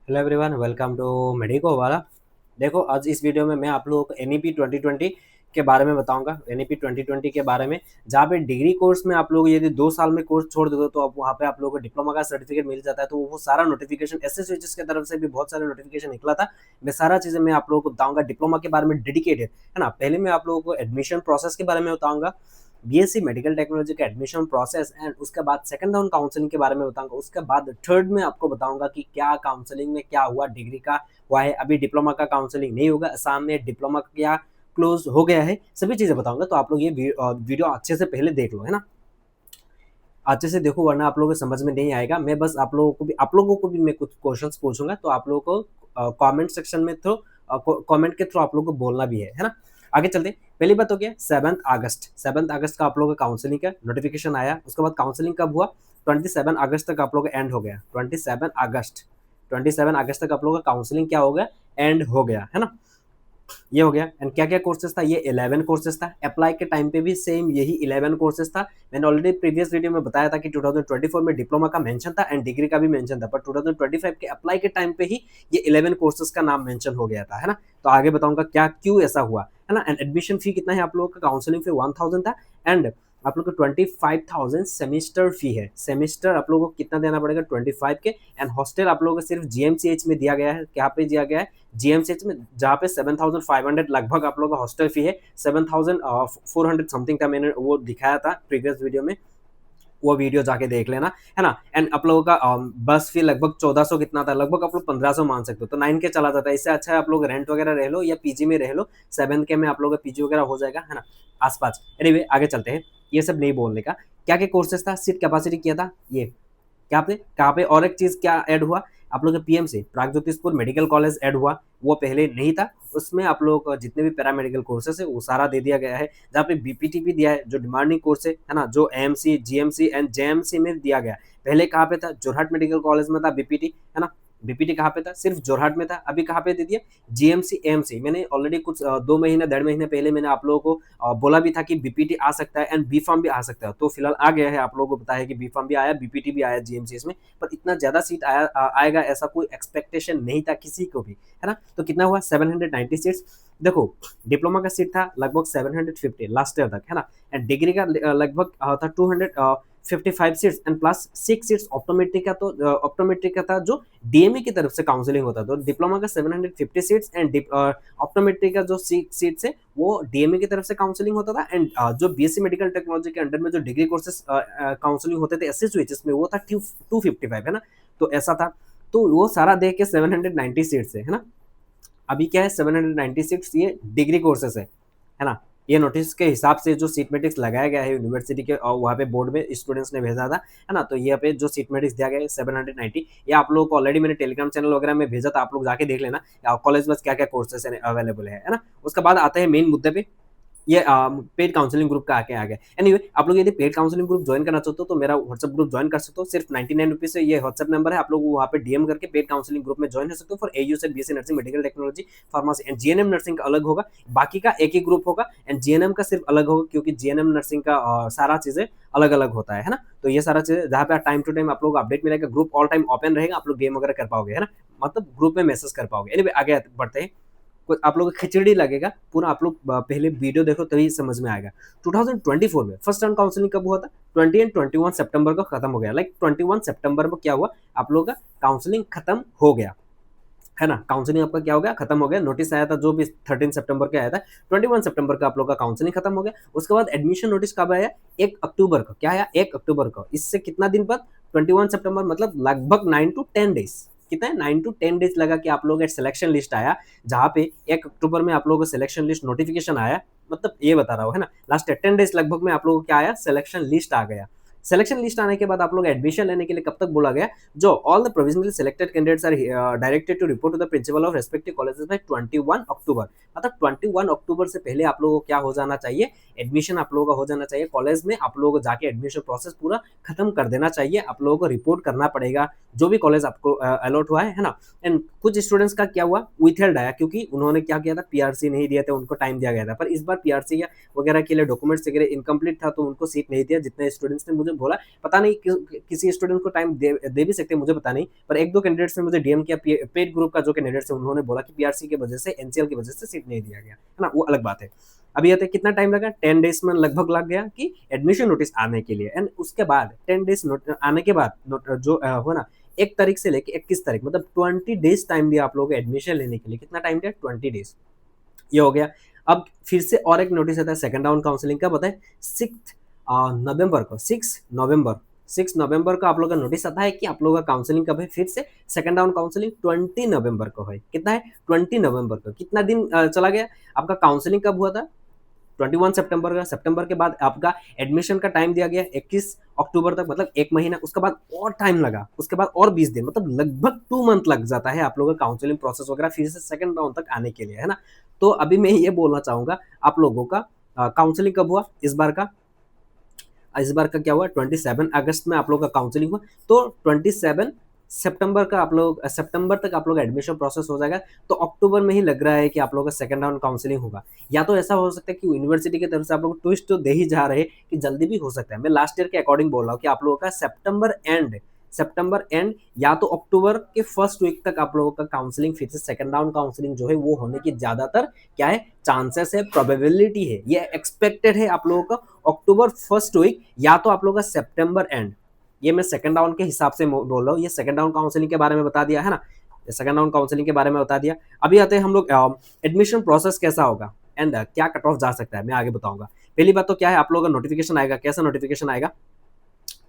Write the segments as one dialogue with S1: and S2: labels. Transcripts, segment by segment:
S1: Hello everyone, welcome to medico वाला। देखो, आज इस वीडियो में मैं आप लोगों को एनईपी 2020 के बारे में बताऊंगा। एनईपी 2020 के बारे में, जहाँ पे डिग्री कोर्स में आप लोग यदि 2 साल में कोर्स छोड़ देते हो तो आप वहाँ पे आप लोगों को डिप्लोमा का सर्टिफिकेट मिल जाता है। तो वो सारा नोटिफिकेशन एसएससीएच की तरफ से भी बहुत सारे नोटिफिकेशन निकला था। मैं सारा चीज़ें मैं आप लोगों को बताऊंगा डिप्लोमा के बारे में डेडिकेटेड, है ना। पहले मैं आप लोगों को एडमिशन प्रोसेस के बारे में बताऊंगा, बीएससी मेडिकल टेक्नोलॉजी का एडमिशन प्रोसेस, एंड उसके बाद सेकंड राउंड काउंसलिंग के बारे में बताऊंगा। उसके बाद थर्ड में आपको बताऊंगा कि क्या काउंसलिंग में क्या हुआ, डिग्री का हुआ है, अभी डिप्लोमा का काउंसलिंग नहीं होगा, सामने डिप्लोमा का क्या क्लोज हो गया है, सभी चीजें बताऊंगा। तो आप लोग ये वीडियो अच्छे से पहले देख लो, है ना। अच्छे से देखो, वरना आप लोगों को समझ में नहीं आएगा। मैं बस आप लोगों को भी मैं कुछ क्वेश्चंस पूछूंगा, तो आप लोगों को कमेंट सेक्शन में थ्रू कमेंट के थ्रू आप लोगों को बोलना भी है ना। आगे चलते, पहली बात हो गया 7 अगस्त का आप लोगों का काउंसलिंग का नोटिफिकेशन आया। उसके बाद काउंसलिंग कब हुआ? 27 अगस्त तक आप लोगों का एंड हो गया। 27 अगस्त तक आप लोगों का काउंसलिंग क्या हो गया? एंड हो गया, है ना। ये हो गया। एंड क्या क्या कोर्सेज था? ये 11 कोर्सेज था। अप्लाई के टाइम पे भी सेम यही 11 कोर्सेज था। मैंने ऑलरेडी प्रीवियस वीडियो में बताया था कि 2024 में डिप्लोमा का मेंशन था एंड डिग्री का भी मेंशन था, पर 2025 के अप्लाई के टाइम पे ही ये 11 कोर्सेज का नाम मेंशन हो गया था, है ना। तो आगे बताऊंगा क्या क्यों ऐसा हुआ, है ना। एंड एडमिशन फी कितना है आप लोगों का? काउंसलिंग फी 1000 था। एंड आप लोग को 25,000 सेमिस्टर फी है। सेमिस्टर आप लोगों को कितना देना पड़ेगा? 25 के। एंड हॉस्टल आप लोगों को सिर्फ जीएमसीएच में दिया गया है। क्या पे दिया गया है? जीएमसीएच में, जहाँ पे 7,500 लगभग आप लोगों का हॉस्टल फी है। 7,400 समथिंग था, मैंने वो दिखाया था प्रीवियस वीडियो में, वो वीडियो जाके देख लेना, है ना। एंड आप लोगों का बस फी लगभग 1400 कितना था, लगभग आप लोग 1500 मान सकते हो। तो 9 के चला जाता है। इससे अच्छा है आप लोग रेंट वगैरह रह लो या पीजी में रह लो। 7 के में आप लोगों का पीजी वगैरह हो जाएगा, है ना, आसपास। एनीवे, आगे चलते हैं। ये सब नहीं बोलने का। क्या क्या कोर्सेज था, सीट कैपेसिटी किया था, ये क्या पे कहाँ पे, और एक चीज क्या ऐड हुआ आप लोग के PMC Pragjyotishpur medical college add हुआ। वो पहले नहीं था। उसमें आप लोगों को जितने भी पैरामेडिकल कोर्सेस है वो सारा दे दिया गया है। जहाँ पे बीपीटी भी दिया है, जो डिमांडिंग कोर्स है ना, जो एएमसी जीएमसी एंड जेएमसी में दिया गया। पहले कहाँ पे था? जोरहाट मेडिकल कॉलेज में था बीपीटी, है ना। बीपीटी कहाँ पे था? सिर्फ जोरहाट में था। अभी कहाँ पे दे दिया? GMC AMC. मैंने ऑलरेडी कुछ 2 महीने 1.5 महीने पहले मैंने आप लोगों को बोला भी था कि बीपीटी आ सकता है एंड बी फार्म भी आ सकता है। तो फिलहाल आ गया है। आप लोगों को पता है कि बी फार्म भी आया, बीपीटी भी आया जीएमसीएस में। पर इतना ज्यादा सीट आएगा ऐसा कोई एक्सपेक्टेशन नहीं था किसी को भी, है ना। तो कितना हुआ? 790 सीट्स। देखो, डिप्लोमा का सीट था लगभग 750 लास्ट ईयर तक, है ना। एंड डिग्री का लगभग था 255 seats and plus 6 seats optometric का। तो ऑप्टोमेट्रिक का था जो डीएमई की तरफ से काउंसलिंग होता था। तो डिप्लोमा का 750 सीट्स एंड ऑप्टोमेट्रिक का जो सीट्स है वो डीएमई की तरफ से काउंसलिंग होता था। एंड जो बीएससी मेडिकल टेक्नोलॉजी के अंडर में जो डिग्री कोर्सेज काउंसलिंग होते थे एसएसयूएचएस में, वो था 255, है ना। तो ऐसा था। तो वो सारा देख के 790 सीट्स है ना। अभी क्या है? 796 ये डिग्री कोर्सेस है ना। ये नोटिस के हिसाब से जो सीट मैट्रिक्स लगाया गया है यूनिवर्सिटी के, और वहाँ पे बोर्ड में स्टूडेंट्स ने भेजा था, है ना। तो ये पे जो सीट मैट्रिक्स दिया गया है 790, ये आप लोगों को ऑलरेडी मैंने टेलीग्राम चैनल वगैरह में भेजा था। आप लोग जाके देख लेना कॉलेज बस क्या क्या कोर्सेस अवेलेबल है ना। उसके बाद आते हैं मेन मुद्दे पे। ये पेड काउंसलिंग ग्रुप का आके आ गया। एनीवे, आप लोग यदि पेड काउंसलिंग ग्रुप ज्वाइन करना चाहते हो तो मेरा व्हाट्सएप ग्रुप ज्वाइन कर सकते हो। सिर्फ 99 रुपीज से ये व्हाट्सएप नंबर है, आप लोग वहाँ पे डीएम करके पेड काउंसलिंग ग्रुप में ज्वाइन हो सकते हो। फॉर एयू से BSc nursing, medical technology, pharmacy and GNM nursing का अलग होगा। बाकी का एक ही ग्रुप होगा। एंड जीएनएम का सिर्फ अलग होगा, क्योंकि जीएनएम नर्सिंग का सारा चीजें अलग अलग होता है ना। तो ये सारा चीजें जहाँ पे टाइम टू टाइम आप लोग अपडेट मिलेगा। ग्रुप ऑल टाइम ओपन रहेगा, आप लोग गेम वगैरह कर पाओगे, है ना। मतलब ग्रुप में मैसेज कर पाओगे। एनीवे, आगे बढ़ते हैं। आप लोगों को खिचड़ी लगेगा पूरा। आप लोग पहले वीडियो देखो तभी समझ में आएगा। 2024 में फर्स्ट राउंड काउंसलिंग कब हुआ था? 20 एंड 21 सितंबर को खत्म हो गया। लाइक 21 सितंबर को क्या हुआ? आप लोगों का काउंसलिंग खत्म हो गया, है ना। काउंसलिंग आपका क्या हो गया? खत्म हो गया। नोटिस आया था जो भी 13 सितंबर का आया था। 21 सितंबर का आप लोग का काउंसलिंग खत्म हो गया। उसके बाद एडमिशन नोटिस कब आया? 1 अक्टूबर को। क्या आया? 1 अक्टूबर को। इससे कितना दिन बाद? 21 सितंबर, मतलब लगभग 9 to 10 डेज। कितना है? 9 to 10 डेज लगा कि आप लोगों का सिलेक्शन लिस्ट आया। जहाँ पे 1 अक्टूबर में आप लोगों को सिलेक्शन लिस्ट नोटिफिकेशन आया। मतलब ये बता रहा हूँ, है ना। लास्ट 10 डेज लगभग में आप लोगों को क्या आया? सिलेक्शन लिस्ट आ गया। सिलेक्शन लिस्ट आने के बाद आप लोग एडमिशन लेने के लिए कब तक बोला गया? जो all the provisionally selected candidates are directed to report to the principal of respective colleges by 21 October. मतलब 21 अक्टूबर से पहले आप लोगों को क्या हो जाना चाहिए? एडमिशन आप लोगों का हो जाना चाहिए कॉलेज में। आप लोगों को जाके एडमिशन प्रोसेस पूरा खत्म कर देना चाहिए। आप लोगों को रिपोर्ट करना पड़ेगा जो भी कॉलेज आपको अलॉट हुआ है ना। एंड कुछ स्टूडेंट्स का क्या हुआ? विथहेल्ड आया, क्योंकि उन्होंने क्या किया था? पीआरसी नहीं दिया था, उनको टाइम दिया गया था। पर इस बार पीआरसी या वगैरह के लिए डॉक्यूमेंट्स वगैरह इनकम्प्लीट था, तो उनको सीट नहीं दिया। जितने स्टूडेंट्स ने मुझे बोला, पता नहीं किसी स्टूडेंट को टाइम दे भी सकते हैं, मुझे पता नहीं, पर 1-2 कैंडिडेट्स ने मुझे डीएम किया, पेड ग्रुप का जो कैंडिडेट्स है उन्होंने बोला कि पीआरसी की वजह से, एनसीएल की वजह से सीट नहीं दिया गया, है ना, वो अलग बात है। अभी आते कितना टाइम लगा, 10 डेज में लगभग लग गया कि एडमिशन नोटिस आने के लिए, एंड उसके बाद 10 डेज आने के बाद जो हो ना 1 तारीख से लेके 21 तारीख, मतलब 20 डेज टाइम दिया आप लोगों को एडमिशन लेने के लिए। कितना टाइम दिया, 20 डेज। ये हो गया। अब फिर से और एक नोटिस आता है सेकंड राउंड काउंसलिंग का, पता है 6 नवंबर को, 6 नवंबर को आप लोगों का नोटिस आता है कि आप लोगों का काउंसलिंग कब है, फिर से सेकंड राउंड काउंसलिंग 20 नवंबर को है। कितना है, 20 नवंबर को। कितना दिन चला गया, आपका काउंसलिंग कब हुआ था, 21 सितंबर का, सितंबर के बाद आपका एडमिशन का टाइम दिया गया 21 अक्टूबर तक, मतलब 1 महीना, उसके बाद और टाइम लगा, उसके बाद और 20 दिन, मतलब लगभग 2 मंथ लग जाता है आप लोगों का काउंसलिंग प्रोसेस वगैरह फिर से सेकंड राउंड तक आने के लिए, है ना। तो अभी मैं ये बोलना चाहूंगा आप लोगों का काउंसलिंग कब हुआ, इस बार का क्या हुआ, 27 अगस्त में आप लोगों का काउंसलिंग हुआ। तो 27 सितंबर तक आप लोग एडमिशन प्रोसेस हो जाएगा। तो अक्टूबर में ही लग रहा है कि आप लोगों का सेकंड राउंड काउंसलिंग होगा। या तो ऐसा हो सकता है कि यूनिवर्सिटी की तरफ से आप लोग ट्विस्ट तो दे ही जा रहे हैं कि जल्दी भी हो सकता है। मैं लास्ट ईयर के अकॉर्डिंग बोल रहा हूँ कि आप लोगों का सितंबर एंड या तो अक्टूबर के फर्स्ट वीक तक आप लोगों का काउंसलिंग, फिर से सेकंड राउंड काउंसलिंग जो है वो होने की ज्यादातर क्या है, चांसेस है, प्रोबेबिलिटी है, ये एक्सपेक्टेड है आप लोगों का अक्टूबर फर्स्ट वीक या तो आप लोगों का सितंबर एंड। ये मैं सेकंड राउंड के हिसाब से बोल रहा हूँ, ये सेकंड राउंड काउंसलिंग के बारे में बता दिया है ना, सेकंड राउंड काउंसलिंग के बारे में बता दिया। अभी आते हैं हम लोग एडमिशन प्रोसेस कैसा होगा एंड क्या कट ऑफ जा सकता है, मैं आगे बताऊंगा। पहली बात तो क्या है, आप लोगों का नोटिफिकेशन आएगा, कैसा नोटिफिकेशन आएगा,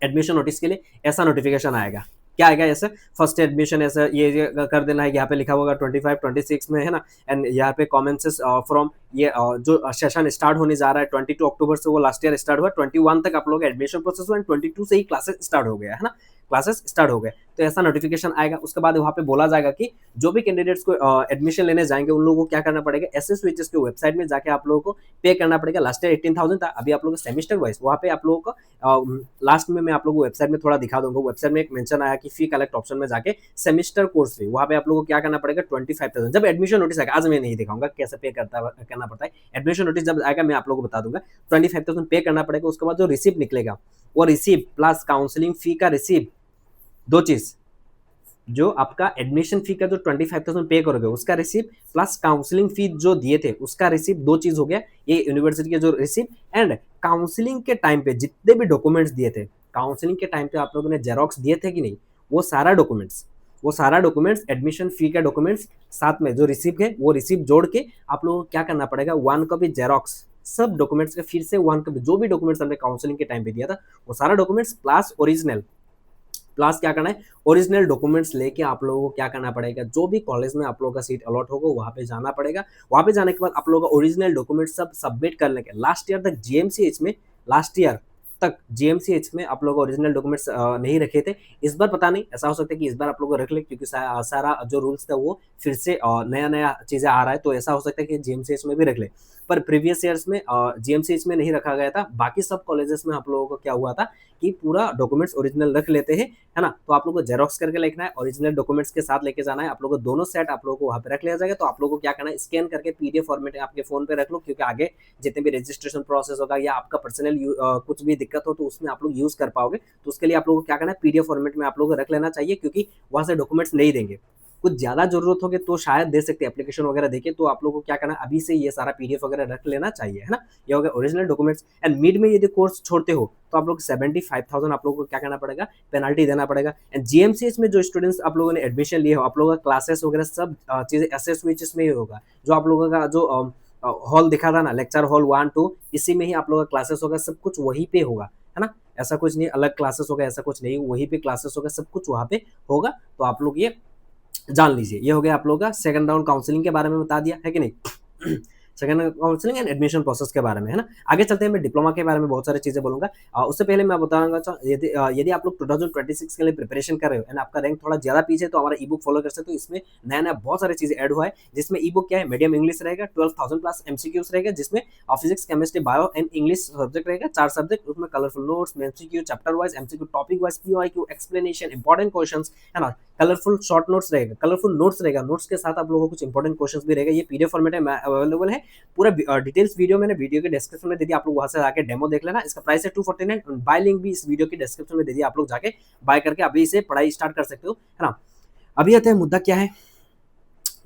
S1: एडमिशन नोटिस के लिए ऐसा नोटिफिकेशन आएगा। क्या आएगा, ऐसे फर्स्ट एडमिशन ऐसा ये कर देना है, यहाँ पे लिखा होगा 25 26 में, है ना। एंड यहाँ पे कमेंसेस फ्रॉम ये जो सेशन स्टार्ट होने जा रहा है 22 अक्टूबर से, वो लास्ट ईयर स्टार्ट हुआ, 21 तक आप लोग एडमिशन प्रोसेस हुआ, 22 से ही क्लासेस स्टार्ट हो गया, है ना, क्लासेस स्टार्ट हो गए। तो ऐसा नोटिफिकेशन आएगा। उसके बाद वहाँ पे बोला जाएगा कि जो भी कैंडिडेट्स को एडमिशन लेने जाएंगे उन लोगों को क्या करना पड़ेगा, एसएसवीएचएस के वेबसाइट में जाके आप लोगों को पे करना पड़ेगा। लास्ट ईयर 18,000 था, अभी आप लोगों को सेमेस्टर वाइज वहाँ पे आप लोगों को लास्ट में मैं आप लोगों को वेबसाइट में थोड़ा दिखा दूंगा। वेबसाइट में एक मेंशन आया कि फी कलेक्ट ऑप्शन में जाके सेमेस्टर कोर्स फी, वहाँ पे आप लोगों को क्या करना पड़ेगा 25,000। जब एडमिशन नोटिस आएगा, आज मैं नहीं दिखाऊंगा कैसे पे करना पड़ता है, एडमिशन नोटिस जब आएगा मैं आप लोगों को बता दूंगा। 25,000 पे करना पड़ेगा। उसके बाद जो रिसिप्ट निकलेगा वो रिसिप्ट प्लस काउंसलिंग फी का रिसिप्ट, दो चीज, जो आपका एडमिशन फी का जो 25,000 पे करोगे उसका रिसिप्ट प्लस काउंसलिंग फी जो दिए थे उसका रिसिप्ट, दो चीज हो गया। ये यूनिवर्सिटी के जो रिसिप्ट एंड काउंसलिंग के टाइम पे जितने भी डॉक्यूमेंट्स दिए थे, काउंसलिंग के टाइम पे आप लोगों ने जेरोक्स दिए थे कि नहीं, वो सारा डॉक्यूमेंट्स एडमिशन फी का डॉक्यूमेंट्स साथ में जो रिसिप्ट है वो रिसिप्ट जोड़ के आप लोगों को क्या करना पड़ेगा, 1 कॉपी जेरोक्स सब डॉक्यूमेंट्स का, फिर से 1 कॉपी जो भी डॉक्यूमेंट्स हमने काउंसलिंग के टाइम पे दिया था वो सारा डॉक्यूमेंट्स प्लस ओरिजिनल, प्लस क्या करना है, ओरिजिनल डॉक्यूमेंट्स लेके आप लोगों को क्या करना पड़ेगा, जो भी कॉलेज में आप लोगों का सीट अलॉट होगा वहाँ पे जाना पड़ेगा। वहाँ पे जाने के बाद आप लोगों का ओरिजिनल डॉक्यूमेंट सब सबमिट करने के लास्ट ईयर तक जीएमसीएच में आप लोग ओरिजिनल डॉक्यूमेंट्स नहीं रखे थे। इस बार पता नहीं, ऐसा हो सकता है कि इस बार आप लोग रख ले, क्योंकि सारा जो रूल्स था वो फिर से नया चीजें आ रहा है, तो ऐसा हो सकता है कि जीएमसीएच में भी रख ले। पर प्रीवियस ईयर्स में जीएमसीएच में नहीं रखा गया था। बाकी सब कॉलेजेस में आप लोगों को क्या हुआ था कि पूरा डॉक्यूमेंट्स ओरिजिनल रख लेते हैं, है ना। तो आप लोगों को जेरोक्स करके लिखना है, ओरिजिनल डॉक्यूमेंट्स के साथ लेके जाना है। आप लोगों को दोनों सेट आप लोगों को वहाँ पे रख लिया जाएगा। तो आप लोगों को क्या करना है, स्कैन करके पीडीएफ फॉर्मेट आपके फोन पे रख लो, क्योंकि आगे जितने भी रजिस्ट्रेशन प्रोसेस होगा या आपका पर्सनल कुछ भी दिक्कत हो तो उसमें आप लोग यूज कर पाओगे। तो उसके लिए आप लोगों को क्या करना है, पीडीएफ फॉर्मेट में आप लोगों को रख लेना चाहिए, क्योंकि वहाँ से डॉक्यूमेंट्स नहीं देंगे। कुछ ज्यादा जरूरत होगी तो शायद दे सकते एप्लीकेशन वगैरह देके। तो आप लोगों को क्या करना है, अभी से ये सारा पीडीएफ वगैरह रख लेना चाहिए, है ना। ये हो गया ओरिजिनल डॉक्यूमेंट्स। एंड मिड में यदि कोर्स छोड़ते हो तो आप लोग 75,000 आप लोगों को क्या करना पड़ेगा, पेनाल्टी देना पड़ेगा। एंड जीएमसीएच में जो स्टूडेंट्स आप लोगों ने एडमिशन लिए हो, आप लोगों का क्लासेस वगैरह सब चीजें एसएसवीएचएस में ही होगा। जो आप लोगों का जो हॉल दिखा था ना, लेक्चर हॉल 1 2, इसी में ही आप लोगों का क्लासेस होगा, सब कुछ वहीं पे होगा, है ना। ऐसा कुछ नहीं अलग क्लासेस होगा, ऐसा कुछ नहीं, वहीं पे क्लासेस होगा, सब कुछ वहाँ पे होगा। तो आप लोग ये जान लीजिए। ये हो गया आप लोगों का सेकंड राउंड काउंसलिंग के बारे में बता दिया है कि नहीं। Second counselling and admission process के बारे में, है ना। आगे चलते हैं, मैं डिप्लोमा के बारे में बहुत सारी चीजें बोलूंगा। उससे पहले मैं बताऊंगा यदि आप लोग 2026 के लिए प्रिपरेशन कर रहे हो एंड आपका रैंक थोड़ा ज्यादा पीछे, तो हमारा ई बुक फॉलो कर सकते हो। इसमें नया नया बहुत सारी चीजें ऐड हुआ है, जिसमें ई बुक क्या है, मीडियम इंग्लिश रहेगा, 12,000 प्लस एमसीक्यूज रहेगा, जिसमें physics chemistry bio and English subject रहेगा, 4 सब्जेक्ट। उसमें colourful notes, MCQ chapter wise, MCQ topic wise, POIQ explanation, important questions, है ना। कलरफुल शॉर्ट नोट्स रहेगा, कलरफुल नोट्स रहेगा, नोट्स के साथ आप लोगों को कुछ इंपॉर्टेंट क्वेश्चंस भी रहेगा। ये पीडीएफ फॉर्मेट में अवेलेबल है, पूरा डिटेल्स वीडियो मैंने वीडियो के डिस्क्रिप्शन में दे दिया, आप लोग वहां से जाके डेमो देख लेना। इसका प्राइस है 249, बाय लिंक भी इस वीडियो के डिस्क्रिप्शन में दे दिया, आप लोग जाके बाय करके अभी इसे पढ़ाई स्टार्ट कर सकते हो, है ना। अभी आते हैं मुद्दा क्या है,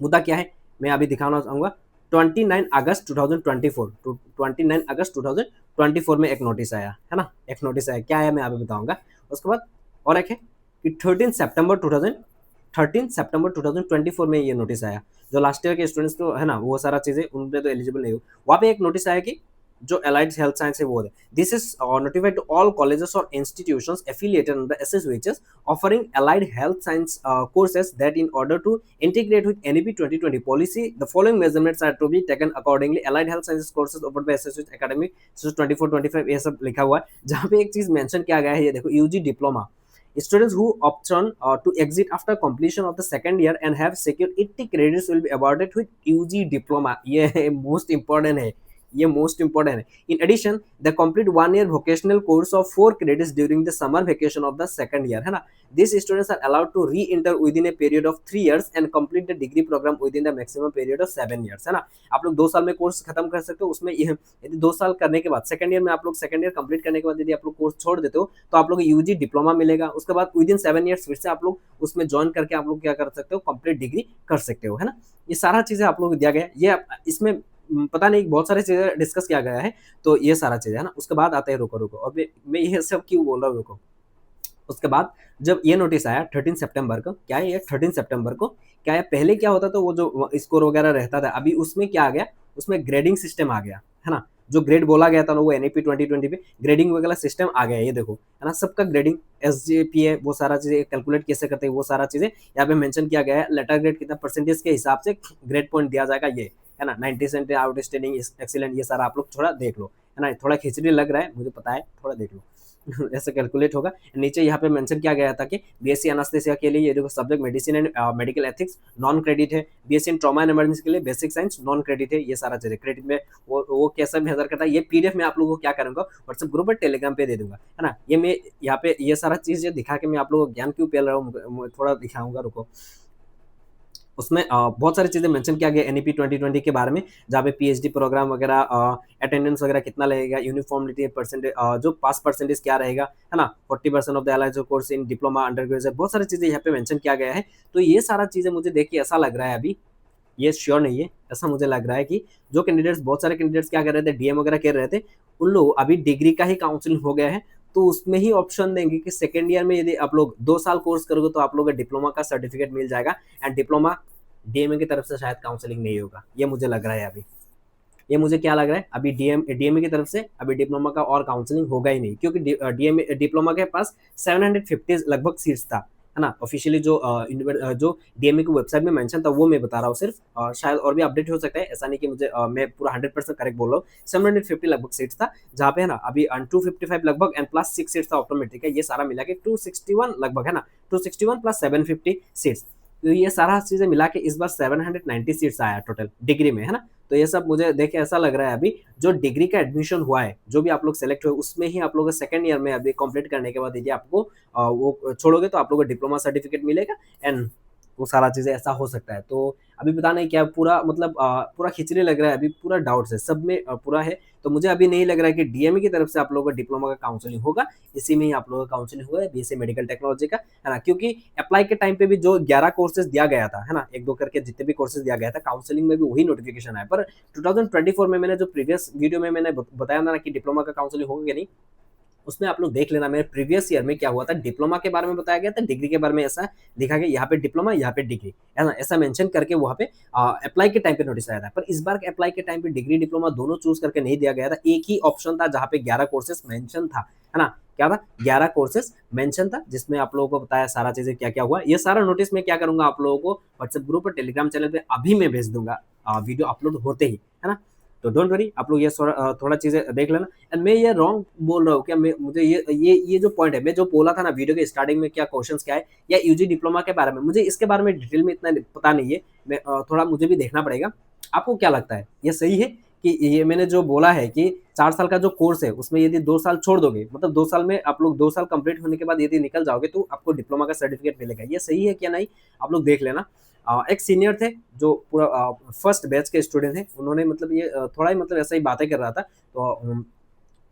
S1: मुद्दा क्या है मैं अभी दिखाना चाहूंगा। 29 अगस्त 2024 29 अगस्त 2024 में एक नोटिस आया, है ना, एक नोटिस आया, क्या है मैं अभी बताऊंगा। उसके बाद और एक है कि 13 सितंबर 2024 में ये नोटिस आया, जो लास्ट ईयर के स्टूडेंट्स को है ना वो सारा चीजें उन पे तो एलिजिबल नहीं हो। वहाँ पे एक नोटिस आया कि जो अलाइड हेल्थ साइंस है वो है, this is notified to all colleges और institutions affiliated under SSVHS offering allied health science courses that in order to integrate with NEP 2020 policy, the following measurements are to be taken accordingly. Allied health sciences courses offered by SSH Academy 24-25 ये सब लिखा हुआ है। जहाँ पे एक चीज mention किया गया है, ये देखो, UG diploma students who option to exit after completion of the second year and have secured 80 credits will be awarded with UG diploma। ये most important है, ये मोस्ट इंपॉर्टेंट है। In addition the complete 1 year vocational course of 4 credits during the summer vacation of the second year, है ना। These students are allowed to re-enter within a period of 3 years and complete the degree program within the maximum period of 7 years, है ना। आप लोग 2 साल में course खत्म कर सकते हो। उसमें यदि 2 साल करने के बाद सेकंड ईयर में आप लोग सेकंड ईयर कंप्लीट करने के बाद यदि आप लोग कोर्स छोड़ देते हो तो आप लोग यूजी डिप्लोमा मिलेगा। उसके बाद विदिन 7 years फिर से आप लोग उसमें ज्वाइन करके आप लोग क्या कर सकते हो, कंप्लीट डिग्री कर सकते हो, है ना। ये सारा चीजें आप लोग दिया गया, ये इसमें पता नहीं बहुत सारी चीजें डिस्कस किया गया है, तो ये सारा चीज है ना। उसके बाद आता है, रुको और मैं ये सब क्यों बोल रहा हूँ, रुको। उसके बाद जब ये नोटिस आया 13 सितंबर को, क्या है ये 13 सितंबर को, क्या है पहले क्या होता था वो जो स्कोर वगैरह रहता था, अभी उसमें क्या आ गया, उसमें ग्रेडिंग सिस्टम आ गया, है ना। जो ग्रेड बोला गया था ना वो एनईपी 2020 पे ग्रेडिंग वगैरह सिस्टम आ गया है, ये देखो, है ना। सबका ग्रेडिंग एसजीपी है, वो सारा चीजें कैलकुलेट कैसे करते हैं वो सारा चीजें यहाँ पे मेंशन किया गया है। लेटर ग्रेड कितना परसेंटेज के हिसाब से ग्रेड पॉइंट दिया जाएगा, ये है ना। 90% आउटस्टैंडिंग, एक्सीलेंट, ये सारा आप लोग थोड़ा देख लो, है ना। थोड़ा खिचड़ी लग रहा है मुझे पता है, थोड़ा देख लो ऐसे कैलकुलेट होगा। नीचे यहाँ पे मेंशन किया गया था कि बीएससी एनास्थेसिया के लिए ये देखो subject medicine and medical ethics non credit है, BSc in trauma and emergency के लिए बेसिक साइंस नॉन क्रेडिट है, ये सारा चीजें क्रेडिट में वो कैसा मेजर करता है, ये पीडीएफ में आप लोगों को क्या करूंगा व्हाट्सएप ग्रुप पर टेलीग्राम पे दे दूंगा, है ना। ये मैं यहाँ पे ये सारा चीज दिखा के मैं आप लोगों को ज्ञान क्यों फैल रहा हूँ, थोड़ा दिखाऊंगा, रुको। उसमें बहुत सारी चीजें मेंशन किया गया एनईपी 2020 के बारे में, जहाँ पे पीएचडी प्रोग्राम वगैरह, अटेंडेंस वगैरह कितना लगेगा, यूनिफॉर्मिटी परसेंटेज, जो पास परसेंटेज क्या रहेगा, है ना। 40% of the allies course in diploma under graduate, बहुत सारी चीजें यहाँ पे मेंशन किया गया है। तो ये सारा चीजें मुझे देख के ऐसा लग रहा है, अभी ये श्योर नहीं है, ऐसा मुझे लग रहा है कि जो कैंडिडेट्स, बहुत सारे कैंडिडेट्स क्या कर रहे थे, डीएम वगैरह कर रहे थे, उन लोग अभी डिग्री का ही काउंसलिंग हो गया है, तो उसमें ही ऑप्शन देंगे कि सेकेंड ईयर में यदि आप लोग 2 साल कोर्स करोगे तो आप लोग डिप्लोमा का सर्टिफिकेट मिल जाएगा, एंड डिप्लोमा डीएमए की तरफ से शायद काउंसलिंग नहीं होगा, ये मुझे लग रहा है अभी। ये मुझे क्या लग रहा है, अभी डीएमए की तरफ से अभी डिप्लोमा का और काउंसलिंग होगा ही नहीं, क्योंकि डीएमए डिप्लोमा के पास 750 लगभग सीट्स था, है ना। ऑफिशियली जो डीएमए की वेबसाइट में मेंशन था वो मैं बता रहा हूँ सिर्फ, शायद और भी अपडेट हो सकता है, ऐसा नहीं कि मुझे मैं पूरा 100% करेक्ट बोल रहा हूँ। 750 लगभग सीट्स था, जहाँ पे है ना अभी 255 लगभग एंड प्लस 6 सीट्स था ऑटोमेटिक है, ये सारा मिला के 261 लगभग, है ना। 261 प्लस 750 सीट्स, तो ये सारा चीजें मिला के इस बार 790 सीट्स आया टोटल डिग्री में, है ना। तो ये सब मुझे देख के ऐसा लग रहा है अभी जो डिग्री का एडमिशन हुआ है, जो भी आप लोग सेलेक्ट हुए उसमें ही आप लोग सेकंड ईयर में अभी कंप्लीट करने के बाद यदि आपको वो छोड़ोगे तो आप लोग को डिप्लोमा सर्टिफिकेट मिलेगा, एंड वो सारा चीजें ऐसा हो सकता है। तो अभी पता नहीं क्या पूरा मतलब पूरा खिचड़ी लग रहा है, अभी पूरा डाउट्स है सब में, पूरा है। तो मुझे अभी नहीं लग रहा है कि डीएमए की तरफ से आप लोगों को डिप्लोमा का काउंसलिंग होगा, इसी में ही आप लोगों का काउंसलिंग हुआ है बीएससी मेडिकल टेक्नोलॉजी का, है ना। क्योंकि अप्लाई के टाइम पे भी जो 11 कोर्सेज दिया गया था, है ना, 1-2 करके जितने भी कोर्सेज दिया गया था, काउंसलिंग में भी वही नोटिफिकेशन आया। पर 2024 में मैंने जो प्रीवियस वीडियो में मैंने बताया ना कि डिप्लोमा का काउंसलिंग होगा कि नहीं, उसमें आप लोग देख लेना मेरे प्रीवियस ईयर में क्या हुआ था, डिप्लोमा के बारे में बताया गया था, डिग्री के बारे में ऐसा लिखा गया, यहाँ पे डिप्लोमा यहाँ पे डिग्री, है ना, ऐसा मेंशन करके वहाँ पे अप्लाई के टाइम पे नोटिस आया था। पर इस बार अप्लाई के टाइम पे डिग्री डिप्लोमा दोनों चूज करके नहीं दिया गया था, एक ही ऑप्शन था जहाँ पे 11 कोर्सेस मेंशन था, है ना। क्या था, 11 कोर्सेस मेंशन था, जिसमें आप लोगों को बताया सारा चीजें क्या क्या हुआ। ये सारा नोटिस में क्या करूंगा आप लोगों को व्हाट्सएप ग्रुप और टेलीग्राम चैनल पे अभी मैं भेज दूंगा, वीडियो अपलोड होते ही, है ना। तो डोंट वरी, आप लोग ये थोड़ा चीजें देख लेना। एंड मैं ये रॉन्ग बोल रहा हूँ क्या, मुझे ये जो पॉइंट है, मैं जो बोला था ना वीडियो के स्टार्टिंग में, क्या क्वेश्चंस क्या है या यूजी डिप्लोमा के बारे में, मुझे इसके बारे में डिटेल में इतना पता नहीं है, मैं थोड़ा मुझे भी देखना पड़ेगा। आपको क्या लगता है, ये सही है कि ये मैंने जो बोला है कि 4 साल का जो कोर्स है उसमें यदि 2 साल छोड़ दोगे, मतलब 2 साल में आप लोग 2 साल कंप्लीट होने के बाद यदि निकल जाओगे तो आपको डिप्लोमा का सर्टिफिकेट मिलेगा, ये सही है क्या नहीं, आप लोग देख लेना। एक सीनियर थे जो पूरा फर्स्ट बैच के स्टूडेंट थे, उन्होंने मतलब ये थोड़ा ही मतलब ऐसा ही बातें कर रहा था, तो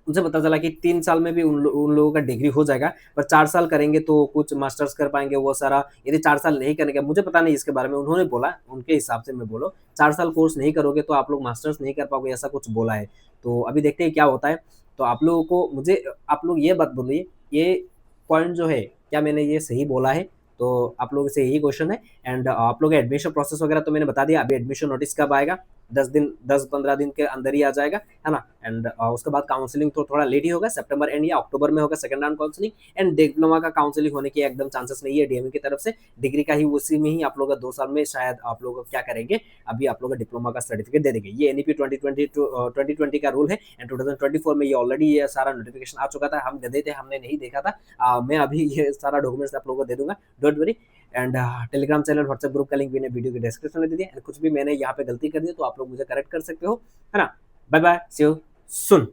S1: उनसे पता चला कि 3 साल में भी उन लोगों का डिग्री हो जाएगा, पर 4 साल करेंगे तो कुछ मास्टर्स कर पाएँगे वो सारा, यदि 4 साल नहीं करेंगे, मुझे पता नहीं इसके बारे में, उन्होंने बोला, उनके हिसाब से मैं बोलूँ, 4 साल कोर्स नहीं करोगे तो आप लोग मास्टर्स नहीं कर पाओगे, ऐसा कुछ बोला है। तो अभी देखते हैं क्या होता है। तो आप लोगों को मुझे आप लोग ये बात बोलिए, ये पॉइंट जो है, क्या मैंने ये सही बोला है? तो आप लोगों से यही क्वेश्चन है। एंड आप लोग एडमिशन प्रोसेस वगैरह तो मैंने बता दिया, अभी एडमिशन नोटिस कब आएगा? 10-15 दिन के अंदर ही आ जाएगा, है ना? एंड उसके बाद काउंसलिंग तो थोड़ा लेट ही होगा, सितंबर एंड या अक्टूबर में होगा second round counselling. And diploma का काउंसलिंग होने की एकदम चांसेस नहीं है डीएमयू की तरफ से। डिग्री का ही उसी में ही आप लोग 2 साल में शायद आप लोग क्या करेंगे, अभी आप लोग डिप्लोमा का सर्टिफिकेट दे देंगे। ये एनईपी 2020 का रूल है, एंड 2024 में ये ऑलरेडी ये सारा नोटिफिकेशन आ चुका था, हम गधे थे, हमने नहीं देखा था। मैं अभी ये सारा डॉक्यूमेंट्स आप लोगों को दे दूंगा, don't worry. And Telegram channel, WhatsApp group का लिंक मैंने वीडियो के डिस्क्रिप्शन में दे दिया। कुछ भी मैंने यहाँ पे गलती कर दी तो आप लोग मुझे करेक्ट कर सकते हो, है ना? Bye bye, see you soon.